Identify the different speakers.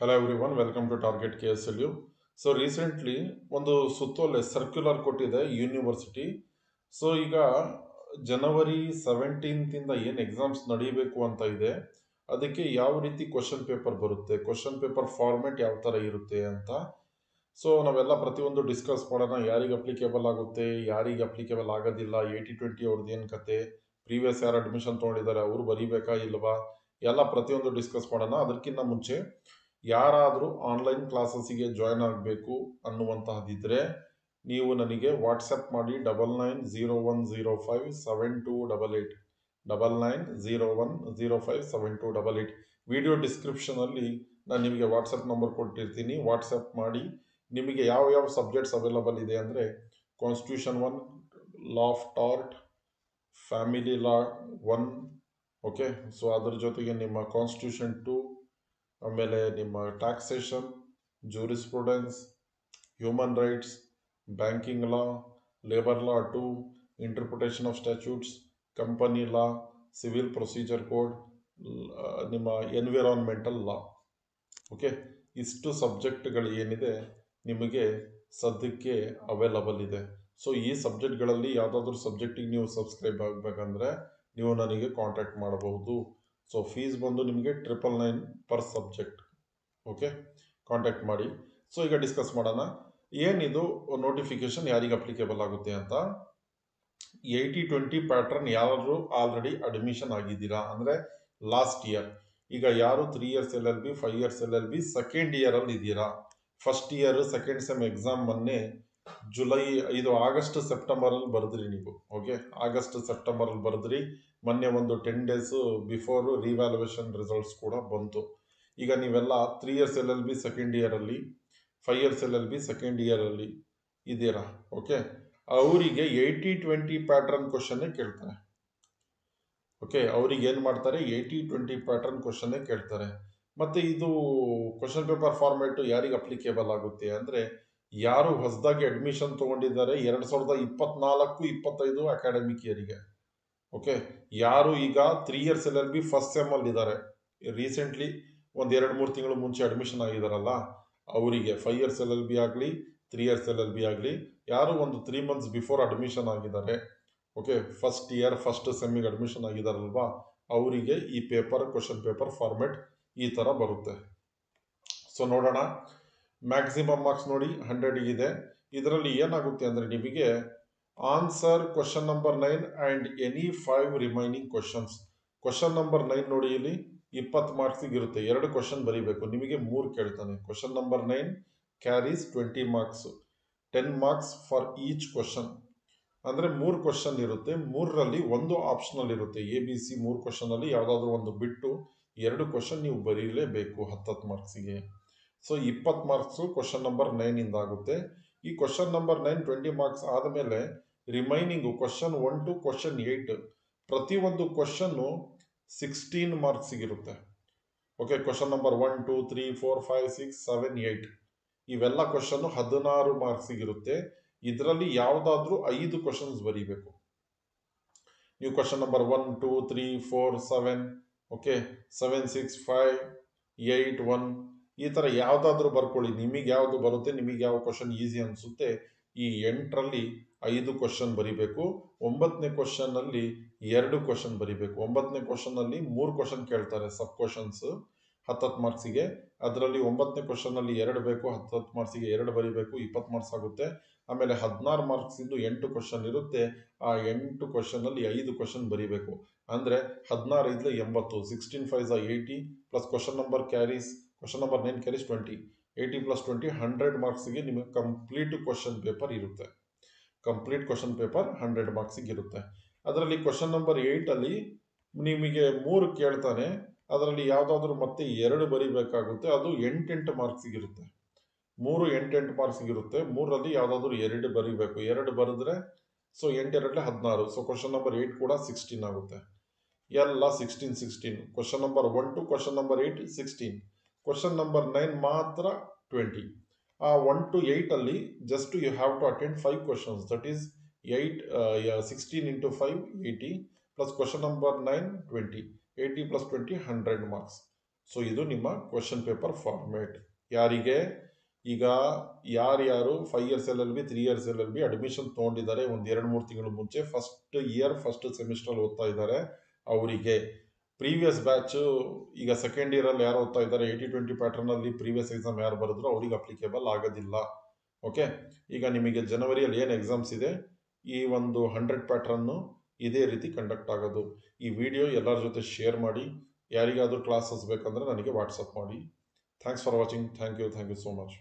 Speaker 1: Hello everyone, welcome to Target KSLU. So recently ಒಂದು ಸುತ್ತೋಲೆ circular ಕೊಟ್ಟಿದೆ ಯೂನಿವರ್ಸಿಟಿ. ಸೊ ಈಗ ಜನವರಿ 17 ಇಂದ ಏನು ಎಕ್ಸಾಮ್ಸ್ ನಡೀಬೇಕು ಅಂತ ಇದೆ, ಅದಕ್ಕೆ ಯಾವ ರೀತಿ ಕ್ವಶನ್ ಪೇಪರ್ ಬರುತ್ತೆ, ಕ್ವಶನ್ ಪೇಪರ್ ಫಾರ್ಮೆಟ್ ಯಾವ ಥರ ಇರುತ್ತೆ ಅಂತ. ಸೊ ನಾವೆಲ್ಲ ಪ್ರತಿಯೊಂದು ಡಿಸ್ಕಸ್ ಮಾಡೋಣ. ಯಾರಿಗೆ ಅಪ್ಲಿಕೇಬಲ್ ಆಗುತ್ತೆ, ಯಾರಿಗೆ ಅಪ್ಲಿಕೇಬಲ್ ಆಗೋದಿಲ್ಲ, 80-20 ಅವ್ರದ್ದು ಏನು ಕತೆ, ಪ್ರೀವಿಯಸ್ ಯಾರು ಅಡ್ಮಿಷನ್ ತೊಗೊಂಡಿದ್ದಾರೆ ಅವರು ಬರೀಬೇಕಾ ಇಲ್ವಾ, ಎಲ್ಲ ಪ್ರತಿಯೊಂದು ಡಿಸ್ಕಸ್ ಮಾಡೋಣ. ಅದಕ್ಕಿಂತ ಮುಂಚೆ ಯಾರಾದರೂ ಆನ್ಲೈನ್ ಕ್ಲಾಸಸ್ಸಿಗೆ ಜಾಯ್ನ್ ಆಗಬೇಕು ಅನ್ನುವಂತಹದ್ದಿದ್ರೆ ನೀವು ನನಗೆ ವಾಟ್ಸಪ್ ಮಾಡಿ 9901057288 9901057288. ವಿಡಿಯೋ ಡಿಸ್ಕ್ರಿಪ್ಷನಲ್ಲಿ ನಾನು ನಿಮಗೆ ವಾಟ್ಸಪ್ ನಂಬರ್ ಕೊಟ್ಟಿರ್ತೀನಿ. ವಾಟ್ಸಪ್ ಮಾಡಿ. ನಿಮಗೆ ಯಾವ ಯಾವ ಸಬ್ಜೆಕ್ಟ್ಸ್ ಅವೈಲಬಲ್ ಇದೆ ಅಂದರೆ constitution 1, law of tort, family law 1, okay. So ಅದ್ರ ಜೊತೆಗೆ ನಿಮ್ಮ ಕಾನ್ಸ್ಟಿಟ್ಯೂಷನ್ 2, ಆಮೇಲೆ ನಿಮ್ಮ taxation, jurisprudence, human rights, banking law, labour law 2, interpretation of statutes, company law, civil procedure code, ನಿಮ್ಮ ಎನ್ವಿರಾನ್ಮೆಂಟಲ್ ಲಾ. ಓಕೆ, ಇಷ್ಟು ಸಬ್ಜೆಕ್ಟ್ಗಳು ಏನಿದೆ ನಿಮಗೆ ಸದ್ಯಕ್ಕೆ ಅವೈಲಬಲ್ ಇದೆ. ಸೊ ಈ ಸಬ್ಜೆಕ್ಟ್ಗಳಲ್ಲಿ ಯಾವುದಾದ್ರೂ ಸಬ್ಜೆಕ್ಟಿಗೆ ನೀವು ಸಬ್ಸ್ಕ್ರೈಬ್ ಆಗಬೇಕಂದ್ರೆ ನೀವು ನನಗೆ ಕಾಂಟ್ಯಾಕ್ಟ್ ಮಾಡಬಹುದು. ಸೊ ಫೀಸ್ ಬಂದು ನಿಮಗೆ 999 ಪರ್ ಸಬ್ಜೆಕ್ಟ್. ಓಕೆ, ಕಾಂಟ್ಯಾಕ್ಟ್ ಮಾಡಿ. ಸೊ ಈಗ ಡಿಸ್ಕಸ್ ಮಾಡೋಣ. ಏನಿದು ನೋಟಿಫಿಕೇಶನ್ ಯಾರಿಗೆ ಅಪ್ಲಿಕೇಬಲ್ ಆಗುತ್ತೆ ಅಂತ. 80-20 ಪ್ಯಾಟ್ರನ್ ಯಾರು ಆಲ್ರೆಡಿ ಅಡ್ಮಿಷನ್ ಆಗಿದ್ದೀರಾ ಅಂದರೆ ಲಾಸ್ಟ್ ಇಯರ್, ಈಗ ಯಾರು 3 years LLB, 5 years LLB second ಇಯರಲ್ಲಿ ಇದ್ದೀರಾ, first year second sem exam ಮೊನ್ನೆ ಆಗಸ್ಟ್ ಸೆಪ್ಟೆಂಬರಲ್ಲಿ ಬರೆದ್ರಿ ನೀವು. ಓಕೆ, ಆಗಸ್ಟ್ ಸೆಪ್ಟೆಂಬರಲ್ಲಿ ಬರೆದ್ರಿ. ಮೊನ್ನೆ ಒಂದು 10 days ಬಿಫೋರ್ ರಿವ್ಯಾಲ್ಯೂಯೇಷನ್ ರಿಸಲ್ಟ್ಸ್ ಕೂಡ ಬಂತು. ಈಗ ನೀವೆಲ್ಲ 3 years LLB ಸೆಕೆಂಡ್ ಇಯರಲ್ಲಿ, 5 years LLB ಸೆಕೆಂಡ್ ಇಯರಲ್ಲಿ ಇದ್ದೀರಾ. ಓಕೆ, ಅವರಿಗೆ 80-20 ಪ್ಯಾಟ್ರನ್ ಕ್ವಶನ್ನೇ ಕೇಳ್ತಾರೆ. ಓಕೆ, ಅವ್ರಿಗೆ ಏನು ಮಾಡ್ತಾರೆ, 80-20 ಪ್ಯಾಟ್ರನ್ ಕ್ವಶನ್ನೇ ಕೇಳ್ತಾರೆ. ಮತ್ತು ಇದು ಕ್ವಶನ್ ಪೇಪರ್ ಫಾರ್ಮೇಟು ಯಾರಿಗೆ ಅಪ್ಲಿಕೇಬಲ್ ಆಗುತ್ತೆ ಅಂದರೆ ಯಾರು ಹೊಸದಾಗಿ ಅಡ್ಮಿಷನ್ ತೊಗೊಂಡಿದ್ದಾರೆ 2024-25 ಅಕಾಡೆಮಿಕ್ ಇಯರಿಗೆ. ಓಕೆ, ಯಾರು ಈಗ 3 years LLB ಫಸ್ಟ್ ಸೆಮ್ಮಲ್ಲಿ ಇದ್ದಾರೆ, ರೀಸೆಂಟ್ಲಿ ಒಂದು 2-3 ತಿಂಗಳು ಮುಂಚೆ ಅಡ್ಮಿಷನ್ ಆಗಿದಾರಲ್ಲ ಅವರಿಗೆ, 5 years LLB ಆಗಲಿ 3 years LLB ಆಗಲಿ, ಯಾರು ಒಂದು 3 months ಬಿಫೋರ್ ಅಡ್ಮಿಷನ್ ಆಗಿದ್ದಾರೆ, ಓಕೆ, ಫಸ್ಟ್ ಇಯರ್ ಫಸ್ಟ್ ಸೆಮ್ಮಿಗೆ ಅಡ್ಮಿಷನ್ ಆಗಿದಾರಲ್ವಾ, ಅವರಿಗೆ ಈ ಕ್ವಶನ್ ಪೇಪರ್ ಫಾರ್ಮೆಟ್ ಈ ಥರ ಬರುತ್ತೆ. ಸೊ ನೋಡೋಣ. ಮ್ಯಾಕ್ಸಿಮಮ್ ಮಾರ್ಕ್ಸ್ ನೋಡಿ 100 ಇದೆ. ಇದರಲ್ಲಿ ಏನಾಗುತ್ತೆ ಅಂದರೆ ನಿಮಗೆ answer question number 9 and any 5 remaining questions. Question number 9 ನೋಡಿ, ಇಲ್ಲಿ 20 ಮಾರ್ಕ್ಸಿಗೆ ಇರುತ್ತೆ. 2 ಕ್ವಶನ್ ಬರೀಬೇಕು. ನಿಮಗೆ 3 ಕೇಳ್ತಾನೆ. Question number 9 carries 20 marks, 10 marks for each question. ಅಂದರೆ 3 ಕ್ವಶನ್ ಇರುತ್ತೆ, 3ರಲ್ಲಿ ಒಂದು ಆಪ್ಷನಲ್ ಇರುತ್ತೆ. ABC 3 ಕ್ವಶನಲ್ಲಿ ಯಾವುದಾದ್ರೂ ಒಂದು ಬಿಟ್ಟು 2 ಕ್ವಶನ್ ನೀವು ಬರೀಲೇಬೇಕು 10 ಮಾರ್ಕ್ಸಿಗೆ. ಸೊ 20 ಮಾರ್ಕ್ಸು ಕ್ವಶನ್ ನಂಬರ್ 9 ಇಂದ ಆಗುತ್ತೆ. ಈ ಕ್ವಶನ್ ನಂಬರ್ 9 20 ಮಾರ್ಕ್ಸ್ ಆದಮೇಲೆ ರಿಮೈನಿಂಗು ಕ್ವಶನ್ 1 to ಕ್ವಶನ್ 8 ಪ್ರತಿಯೊಂದು ಕ್ವಶನ್ನು 16 ಮಾರ್ಕ್ಸಿಗಿರುತ್ತೆ. ಓಕೆ, ಕ್ವಶನ್ ನಂಬರ್ 1 2 3 4 5 6 7 8 ಇವೆಲ್ಲ ಕ್ವಶನ್ನು 16 ಮಾರ್ಕ್ಸಿಗಿರುತ್ತೆ. ಇದರಲ್ಲಿ ಯಾವುದಾದ್ರೂ 5 ಕ್ವಶನ್ಸ್ ಬರೀಬೇಕು ನೀವು. ಕ್ವಶನ್ ನಂಬರ್ 1 2 3 4 7, ಓಕೆ, 7 6 5 8 1 ಈ ಥರ ಯಾವುದಾದ್ರೂ ಬರ್ಕೊಳ್ಳಿ. ನಿಮಗೆ ಯಾವುದು ಬರುತ್ತೆ, ನಿಮಗೆ ಯಾವ ಕ್ವಶನ್ ಈಸಿ ಅನಿಸುತ್ತೆ, ಈ 8ರಲ್ಲಿ 5 ಕ್ವಶನ್ ಬರೀಬೇಕು. 9ನೇ ಕ್ವಶನ್ನಲ್ಲಿ 2 ಕ್ವಶನ್ ಬರೀಬೇಕು. 9ನೇ ಕ್ವಶನ್ನಲ್ಲಿ 3 ಕ್ವಶನ್ ಕೇಳ್ತಾರೆ, ಸಬ್ ಕ್ವಶನ್ಸ್ 10 ಮಾರ್ಕ್ಸಿಗೆ. ಅದರಲ್ಲಿ 9ನೇ ಕ್ವಶನ್ನಲ್ಲಿ 2 ಬೇಕು, 10 ಮಾರ್ಕ್ಸಿಗೆ 2 ಬರೀಬೇಕು, 20 ಮಾರ್ಕ್ಸ್ ಆಗುತ್ತೆ. ಆಮೇಲೆ 16 ಮಾರ್ಕ್ಸಿಂದು 8 ಕ್ವಶನ್ ಇರುತ್ತೆ. ಆ 8 ಕ್ವಶನ್ನಲ್ಲಿ 5 ಕ್ವಶನ್ ಬರೀಬೇಕು. ಅಂದರೆ 16 5 80, 16 5 80 ಪ್ಲಸ್ ಕ್ವಶನ್ ನಂಬರ್ 9 ಕ್ಯಾರೀಸ್ 20, 80 + 20 100 ಮಾರ್ಕ್ಸಿಗೆ ನಿಮಗೆ ಕಂಪ್ಲೀಟ್ ಕ್ವಶನ್ ಪೇಪರ್ ಇರುತ್ತೆ. ಕಂಪ್ಲೀಟ್ ಕ್ವಶನ್ ಪೇಪರ್ 100 ಮಾರ್ಕ್ಸಿಗೆ ಇರುತ್ತೆ. ಅದರಲ್ಲಿ ಕ್ವಶನ್ ನಂಬರ್ 8ಅಲ್ಲಿ ನಿಮಗೆ 3 ಕೇಳ್ತಾನೆ. ಅದರಲ್ಲಿ ಯಾವುದಾದ್ರೂ ಮತ್ತೆ 2 ಬರೀಬೇಕಾಗುತ್ತೆ. ಅದು 8 ಮಾರ್ಕ್ಸಿಗಿರುತ್ತೆ. 3 8 ಮಾರ್ಕ್ಸಿಗಿರುತ್ತೆ. 3ರಲ್ಲಿ ಯಾವುದಾದ್ರೂ 2 ಬರೀಬೇಕು. 2 ಬರೆದ್ರೆ ಸೊ 8 2 16. ಸೊ ಕ್ವಶನ್ ನಂಬರ್ 8 ಕೂಡ 16 ಆಗುತ್ತೆ. ಎಲ್ಲ 16. Question number 1 to question number 8 16. Question number 9 ಮಾತ್ರ 20. ಆ 1 to 8 ಅಲ್ಲಿ just you have to attend 5 questions. That is 16 into 5 80 plus question number 9 20, 80 + 20 100 marks. So ಇದು ನಿಮ್ಮ ಕ್ವೆಶನ್ ಪೇಪರ್ ಫಾರ್ಮೇಟ್. ಯಾರಿಗೆ ಈಗ ಯಾರ್ಯಾರು 5 years LLB 3 years LLB admission ತೊಗೊಂಡಿದ್ದಾರೆ ಒಂದು 2-3 ತಿಂಗಳು ಮುಂಚೆ ಫಸ್ಟ್ ಇಯರ್ ಫಸ್ಟ್ ಸೆಮಿಸ್ಟರ್ ಓದ್ತಾ ಇದ್ದಾರೆ ಅವರಿಗೆ. ಪ್ರೀವಿಯಸ್ ಬ್ಯಾಚು ಈಗ ಸೆಕೆಂಡ್ ಇಯರಲ್ಲಿ ಯಾರು ಓದ್ತಾ ಇದ್ದಾರೆ 80-20 ಪ್ಯಾಟರ್ನಲ್ಲಿ ಪ್ರೀವಿಯಸ್ ಎಕ್ಸಾಮ್ ಯಾರು ಬರೆದ್ರು ಅವ್ರಿಗೆ ಅಪ್ಲಿಕೇಬಲ್ ಆಗೋದಿಲ್ಲ. ಓಕೆ, ಈಗ ನಿಮಗೆ ಜನವರಿಯಲ್ಲಿ ಏನು ಎಕ್ಸಾಮ್ಸ್ ಇದೆ ಈ ಒಂದು 100 ಪ್ಯಾಟ್ರನ್ನು ಇದೇ ರೀತಿ ಕಂಡಕ್ಟ್ ಆಗೋದು. ಈ ವಿಡಿಯೋ ಎಲ್ಲರ ಜೊತೆ ಶೇರ್ ಮಾಡಿ. ಯಾರಿಗಾದರೂ ಕ್ಲಾಸಸ್ ಬೇಕಂದ್ರೆ ನನಗೆ ವಾಟ್ಸಪ್ ಮಾಡಿ. Thanks for watching. Thank you so much.